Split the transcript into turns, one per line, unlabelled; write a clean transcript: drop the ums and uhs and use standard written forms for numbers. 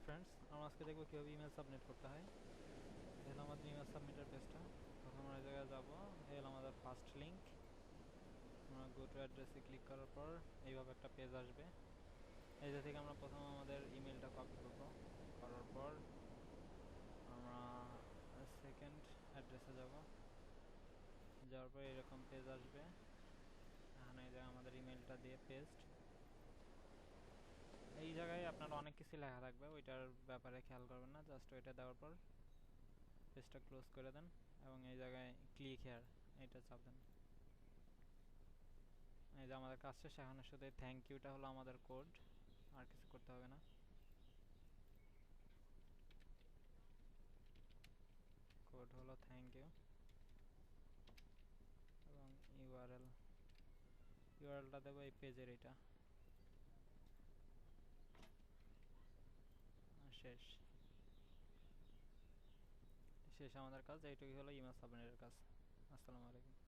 Friends, আমরা আজকে দেখবো কীভাবে ইমেল সাবমিট করতে হয়। এই হলো আমাদের ইমেল সাবমিটের পেজটা। প্রথমে আমরা এই জায়গায় যাবো, এই হলো আমাদের ফার্স্ট লিঙ্ক। আমরা গো টু অ্যাড্রেসে ক্লিক করার পর এইভাবে একটা পেজ আসবে। এই যে থেকে আমরা প্রথমে আমাদের ইমেলটা কপি করবো, করার পর আমরা সেকেন্ড অ্যাড্রেসে যাব। যাওয়ার পর এরকম পেজ আসবে। এখানে এই জায়গায় আমাদের ইমেলটা দিয়ে পেস্ট। এই জায়গায় আপনার অনেক কিছু লেখা থাকবে, ওইটার ব্যাপারে খেয়াল করবেন না, জাস্ট ওইটা দেওয়ার পর পেজটা ক্লোজ করে দেন এবং এই জায়গায় ক্লিক হেয়ার এইটা চাপ দেন। এই যে আমাদের কাজ শেষ। এখন শুধু থ্যাংক ইউটা হলো আমাদের কোড, আর কিছু করতে হবে না। কোড হলো থ্যাংক ইউ এবং ইউআরএলটা দেবো এই পেজের, এটা শেষ শেষ আমাদের কাজ। এইটুকুই হলো ইমেল সাবমিটের কাজ। আসসালামু আলাইকুম।